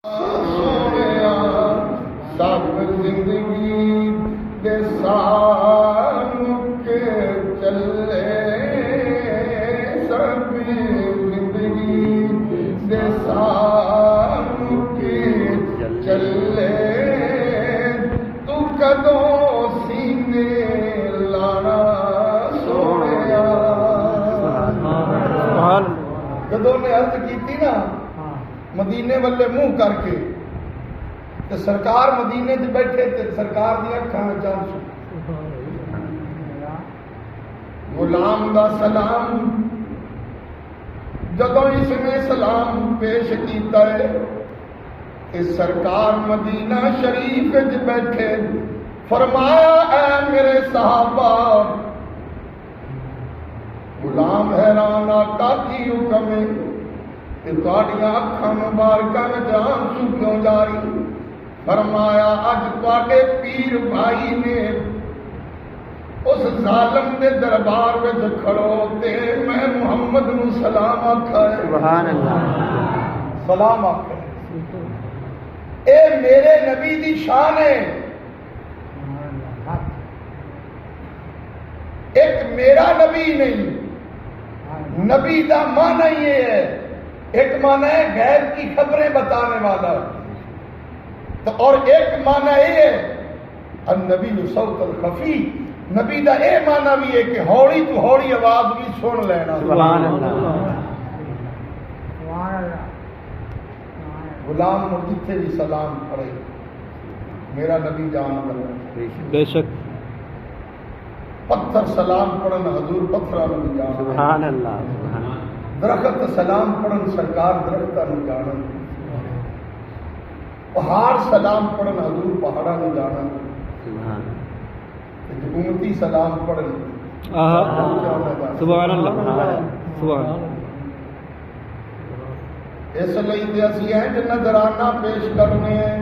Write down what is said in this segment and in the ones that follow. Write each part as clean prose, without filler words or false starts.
سونیا سب زندگی دے سان کے چلے، سب زندگی دے سان کے چلے، تو کدوں سینے لانا سونیا۔ کدوں نے عرض کیتی نا مدینے والے منہ کر کے تے سرکار مدینے چ بیٹھے تے سرکار دی اکھاں وچ آنسو، غلام دا سلام جدوں اس نے سلام پیش کیتا ہے کہ سرکار مدینہ شریف وچ بیٹھے، فرمایا اے میرے صحابہ، غلام حیران آقا کی حکم ہے کہ تہاڈیاں اکھاں مبارکاں وچ آنسو کیوں جاری؟ فرمایا اج تہاڈے پیر بھائی نے اس ظالم دے دربار وچ کھڑو تے میں محمد نو سلام آکھا ہے، سبحان اللہ، سلام آکھا ہے، اے میرے نبی دی شان ہے۔ ایک میرا نبی نہیں، نبی دا معنی یہ ہے، ایک معنی ہے غیب کی خبریں بتانے والا، تو اور ایک معنی یہ ہے النبی صوت الخفی، نبی دا اے معنی بھی ہے کہ ہوڑی تو ہوڑی آواز بھی سن لینا، سبحان اللہ۔ غلام نو جتھے بھی سلام پڑھے میرا نبی جان کر، بے شک پتھر سلام پڑھن حضور پتھراں نو بھی جان، سبحان اللہ، سبحان اللہ۔ درخت سلام پڑھن سرکار درختاں نو جانن، پہاڑ سلام پڑھن حضور پہاڑاں نو جانن، سبحان تے امتی سلام پڑھن سبحان اللہ، سبحان اللہ۔ اس لیے تے اسی ہیں کہ نذرانہ پیش کرنے ہیں،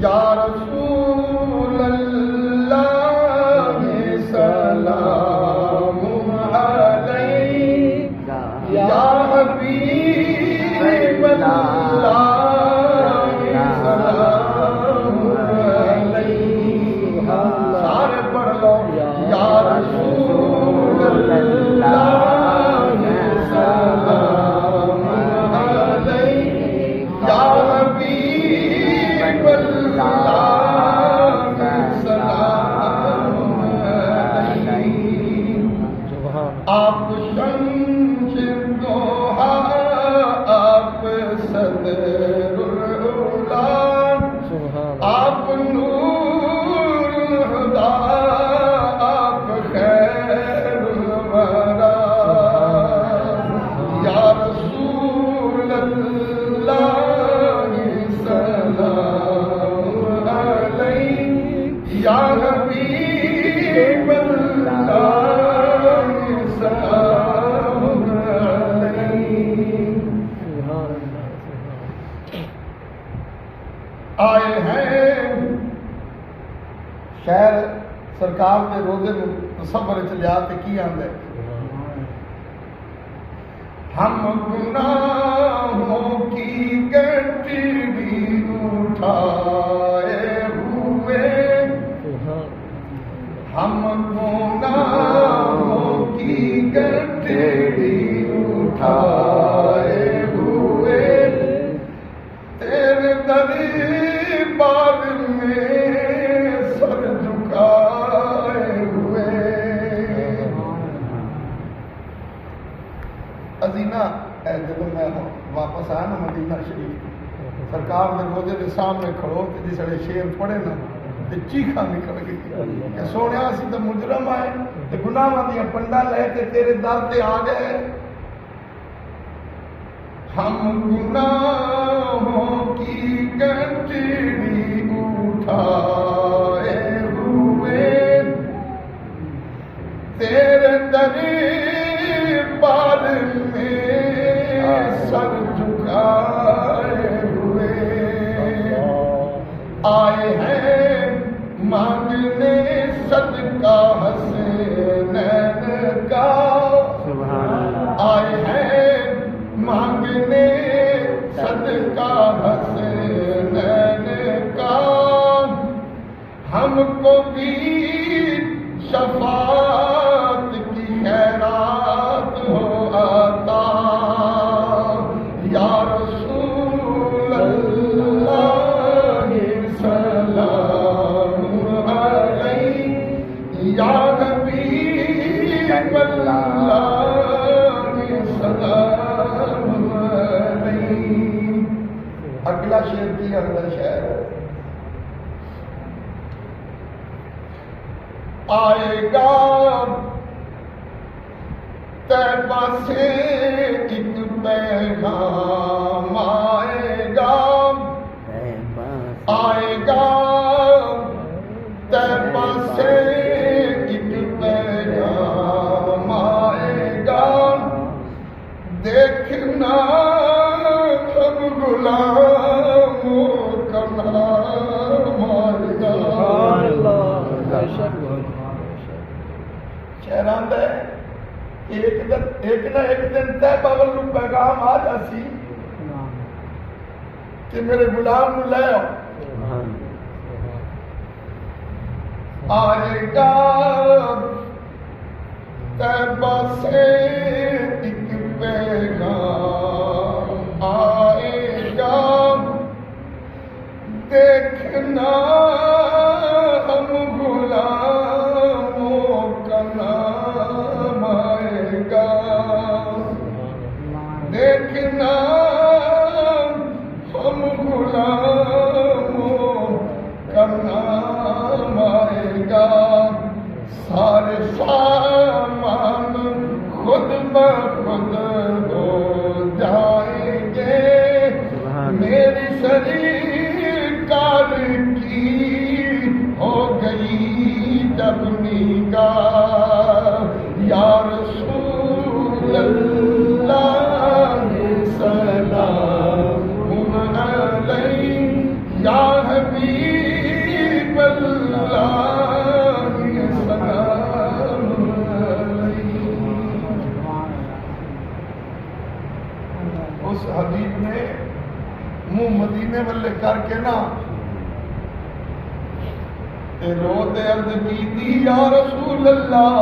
یا رسول اللہ سلام علیک، یا حبیب اللہ سلام علیک، سارے پڑھ لو، یا رسول اللہ سلام علیک، یا حبیب اللہ سلام علیک، آپ شمس دوحا، آپ صدر العلا، آپ نور الہدی، آپ خیر الورا، یا رسول اللہ سلام علیک، یا حبیب اللہ سلام علیک۔ آئے ہیں شہر سرکار کے روزے میں تصور چ لیا تے کی آندا ہے، ہم گناہوں کی گٹھڑی اٹھائے ہوئے، ہم گناہوں کی گٹھڑی اٹھائے ہوئے، تیرے دربار میں سر جھکائے ہوئے۔ ازینا جب میں واپس آیا نا مدینہ شریف، سرکار نے روزے کے سامنے کھڑو تے جس ویلے شیر پڑھے نا تے چیخاں نکل گئی کہ سونیا اسی تے مجرم آئے تے گناہاں دیاں پنڈاں لے کے تیرے در تے آ گئے، ہم گناہوں کی گٹھڑی اٹھائے ہوئے، تیرے دربار میں سر جھکائے ہوئے، آئے ہیں مانگنے صدقہ حسنین کا، آئے ہیں مانگنے کا حسنین کا ہم کو بھی شفاعت کی خیرات ہو عطا یا رسول اللہ سلام علیہ یا حبیب اللہ سلام علیہ. اگلا شعر کی اگلا شعر آئے گا طیبہ سے ایک پیغام آئے گا طیبہ سے ایک پیغام آئے گا دیکھنا سب غلاموں کا نام آئے گا. شہران ہے ایک نہ ایک دن طیبہ والوں پیغام آ جاسی کہ میرے غلام نو لے آؤ. آئے گا طیبہ سے ایک پیغام آئے گا دیکھنا ہم غلاموں کا نام آئے گا دیکھنا ہم غلاموں کا نام آئے گا. سارے سامان خود بخود ہو جائیں گے میری سرکار کی ہو گئی جب نگاہ یا رسول اللہ سلام علیہ یا حبیب اللہ سلام علیہ. اس حبیب نے منہ مدینے والے کر کے نا رو دے عرض کی دی یا رسول اللہ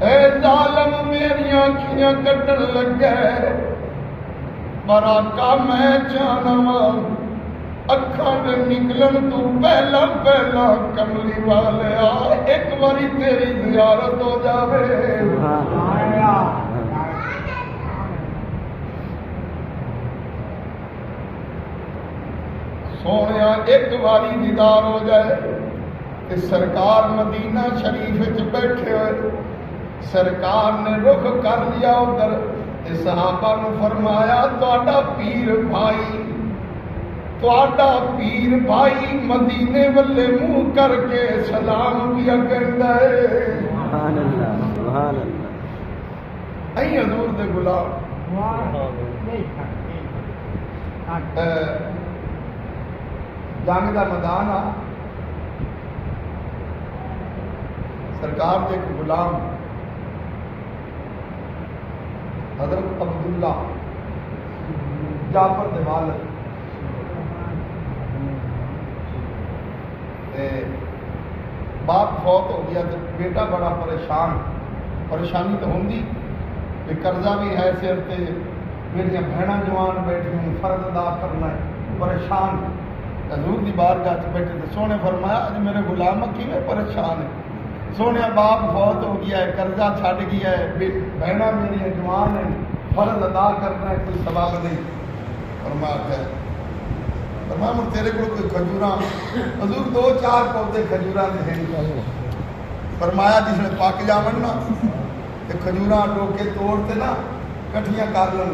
اے ظالم میری آنکھیاں کٹن لگ گئے پر آقا میں جانا اکھاں دے نکلن تو پہلا پہلا کملی والے آ ایک باری تیری زیارت ہو جاوے. سونیا ایک باری دیدار ہو جائے کہ سرکار مدینہ شریف وچ بیٹھے ہوئے سرکار نے رخ کر لیا ادھر صحابہ نے فرمایا تہاڈا پیر بھائی مدینے والے منہ کر کے سلام کیا کہندا ہے. سبحان اللہ سبحان اللہ. ائی حضور دے غلام جنگ دا میدان آ سرکار دے ایک غلام حضرت عبداللہ جعفر دے والد باپ فوت ہو گیا تو بیٹا بڑا پریشانی تو ہوندی کہ قرضہ بھی ہے سر تے میری بہناں جوان بیٹھی ہوں فرض ادا کرنا ہے پریشان. حضور دی بارگاہ وچ بیٹھے تے سونے فرمایا اج میرے غلام کیویں پریشان ہے. سونے باپ فوت ہو گیا ہے قرضہ چھڈ گیا ہے بہناں میری جوان ہیں فرض ادا کرنا ہے کوئی ثواب نہیں. فرمایا تیرے کو کوئی کھجوراں حضور 2-4 پودے کھجوراں دے ہیں. فرمایا جس نے پک جاون نا تے کھجوراں ٹوکے توڑ تے نا کٹھیاں کر لن.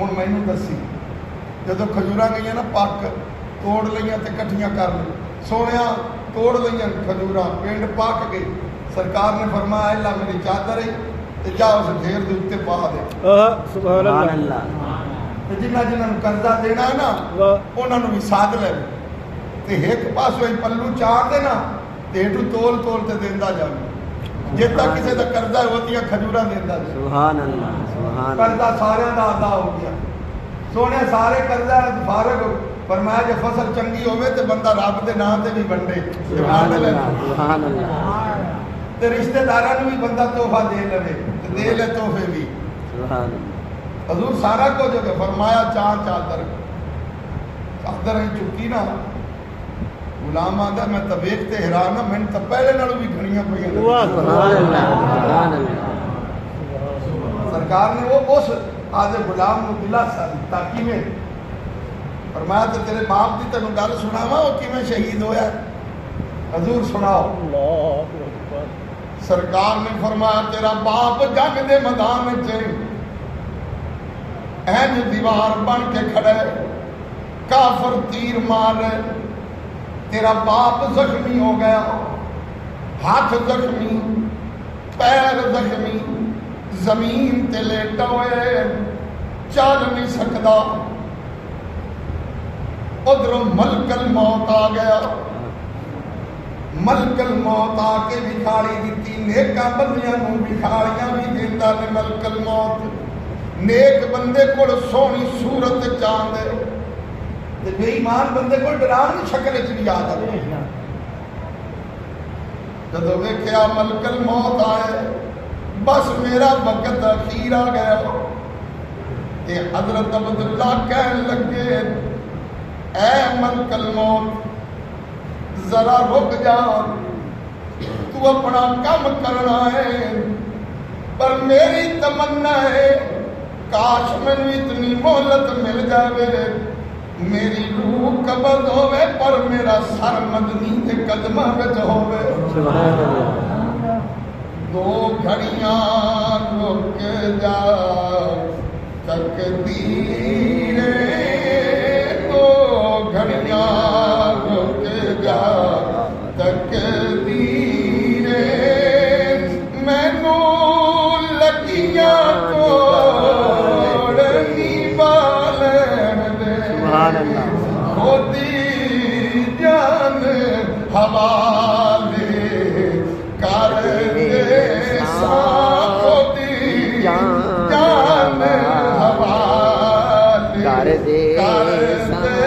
ہن مینوں دسی جدوں کھجوراں گئیاں نا پک توڑ لئیاں تے کٹھیاں کر لیں. سونیا توڑ لئیاں کھجوراں پنڈ پک گئی. سرکار نے فرمایا اللہ میری چادر ہے تے جا اس ڈھیر دے اوتے پا دے. سبحان اللہ. جنہ قرضہ دینا ہے نا انہوں نے بھی ساتھ لے تے ایک پاسوں پلو چاہ کے نا تے ہیٹو تول تے دیندا جاوے جتا کسی دا قرضہ ہوتی کھجوراں دیندا جاوے. سبحان اللہ سبحان اللہ. قرضہ سارے دا ادا ہو گیا. سونے سارے قرضہ فارغ فرمایا کہ فصل چنگی ہوئے تے بندہ رب دے نام تے بھی بنڈے سبحان اللہ سبحان اللہ تے رشتہ داراں نوں بھی بندہ تحفہ دے لے تے دے لے تحفے بھی سبحان اللہ حضور سارا کچھ ہو فرمایا چادر ہی چکی نا غلام آندا میں تو ویکھتے حیران ہاں میں تو پہلے نالوں بھی گھڑیاں پئیاں سبحان اللہ سبحان اللہ سرکار نے وہ اس آدھے غلام نو دلا تاکہ میں فرمایا تو تیرے باپ دی تینوں گل سناواں وہ کیویں شہید ہویا حضور سناؤ سرکار نے فرمایا تیرا باپ جنگ دے میدان وچ اینج دیوار بن کے کھڑے کافر تیر مار رہے تیرا باپ زخمی ہو گیا ہاتھ زخمی پیر زخمی زمین تے لیٹا ہوئے چل نہیں سکتا ادھروں ملک الموت آ گیا ملک الموت آ کے بکھاڑی دیتی نیکاں بندیاں نوں بکھاڑیاں بھی دیندا نے ملک الموت نیک بندے کو سونی صورت چاند تے بے ایمان بندے کو ڈرانی شکل وچ بھی آ جائے جدوں ویکھیا ملک الموت آئے بس میرا وقت اخیر آ گیا تے حضرت عبداللہ کہنے لگے اے ملک الموت ذرا رک جا تو اپنا کام کرنا ہے پر میری تمنا ہے کاش مینوں اتنی مہلت مل جاوے میری روح قبض ہوئے پر میرا سر مدنی کے قدمہ وچ ہوئے سبحان اللہ دو گھڑیاں رک جا تقدیر دو گھڑیاں رک جا تقدیر مینوں لگیاں توڑنی والن دے سبحان اللہ خودی جان حوالے کر دے خودی جان حوالے کر دے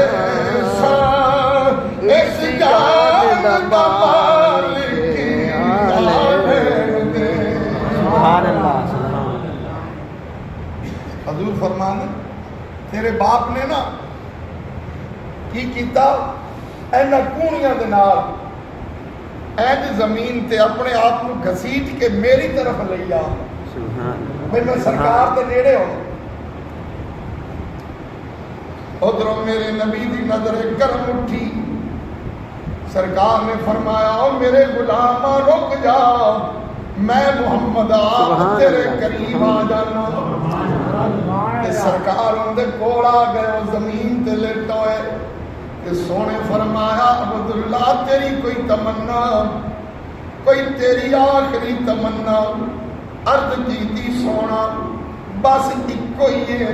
اس جان دا مالک سبحان اللہ سبحان حضور فرمان تیرے باپ نے نا کی کیتا اینا کونیاں دے نال اینج زمین تے اپنے آپ کو گھسیٹ کے میری طرف لے آ سبحان میں سرکار دے نیڑے ہوں ادھروں میرے نبی دی نظر کرم اٹھی سرکار نے فرمایا او میرے غلاماں رک جا میں محمد آپ تیرے قریب آ جانا کہ سرکار اندے کول آ گئے وہ زمین تے لیٹوئے کہ سونے فرمایا عبداللہ تیری کوئی تمنا کوئی تیری آخری تمنا عرض کیتی سونا بس ایک ہی ہے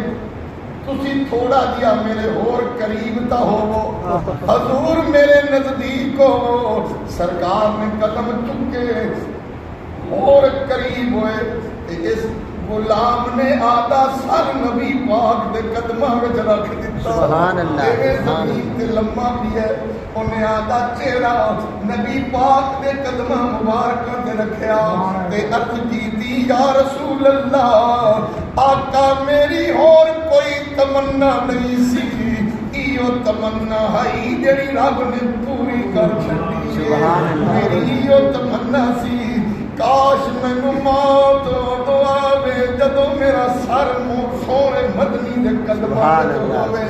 تسی تھوڑا دیا میرے اور قریب تا ہو حضور میرے نزدیک ہو سرکار نے قدم چکے اور قریب ہوئے اس غلام نے آدھا سر نبی پاک دے قدمہ میں رکھ دیتا سبحان اللہ زمین تے لمبا بھی ہے انہیں آدھا چہرہ نبی پاک دے قدمہ مبارکہ تے رکھیا تے عرض کیتی یا رسول اللہ آقا میری اور کوئی تمنا نہیں سی ایو تمنا ہے جڑی رب نے پوری کر چھڈی سبحان اللہ میری ایو تمنا سی کاش مینوں موت دعاوے جدوں میرا سر سونے مدنی دے قدماں تے ہوے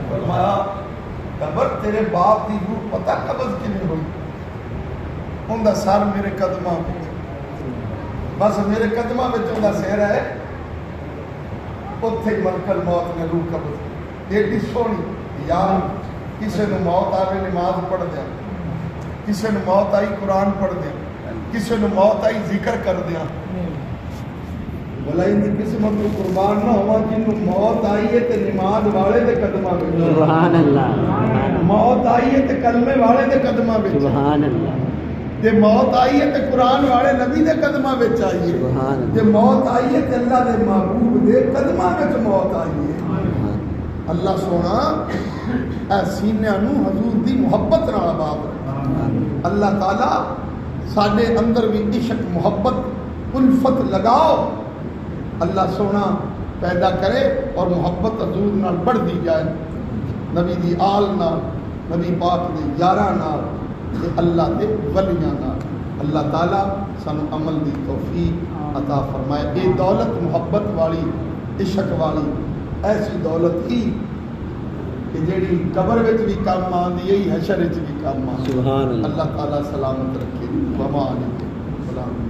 فرمایا قبر تیرے باپ دی روح پتہ قبض کیویں ہوئی اوندا سر میرے قدماں وچ بس میرے قدماں وچ اوندا سر ہے اوتھے ملک الموت نے روح قبض ایڈی سونی یار کسے نوں موت آوے نماز پڑھ دیا کسے نوں موت آئی قرآن پڑھ دیا کسی نے موت آئی ذکر کر دیا بھلا ان کی قسمت کو قربان نہ ہوا جن کو موت آئی ہے تے نماز والے دے قدماں وچ سبحان اللہ موت آئی ہے تے کلمے والے دے قدماں وچ سبحان اللہ تے موت آئی ہے تے قرآن والے نبی دے قدماں وچ آئی ہے سبحان اللہ تے موت آئی ہے تے اللہ دے محبوب دے قدماں وچ موت آئی ہے اللہ سونا اے سینیاں نو حضور دی محبت نال آباد رکھے۔ اللہ تعالی ساڈے اندر بھی عشق محبت الفت لگاؤ، اللہ سونا پیدا کرے اور محبت حضور نال بڑھتی جائے، نبی دی آل نال، نبی پاک دے یاراں نال، تے اللہ دے ولیاں نال۔ اللہ تعالی سانو عمل دی توفیق عطا فرمائے۔ یہ دولت محبت والی، عشق والی ایسی دولت ہی کہ جیڑی قبر وچ بھی کام آندی ہے، حشر وچ بھی کام آندی ہے۔ سبحان اللہ۔ اللہ تعالی سلامت رکھے۔ وما علیکم۔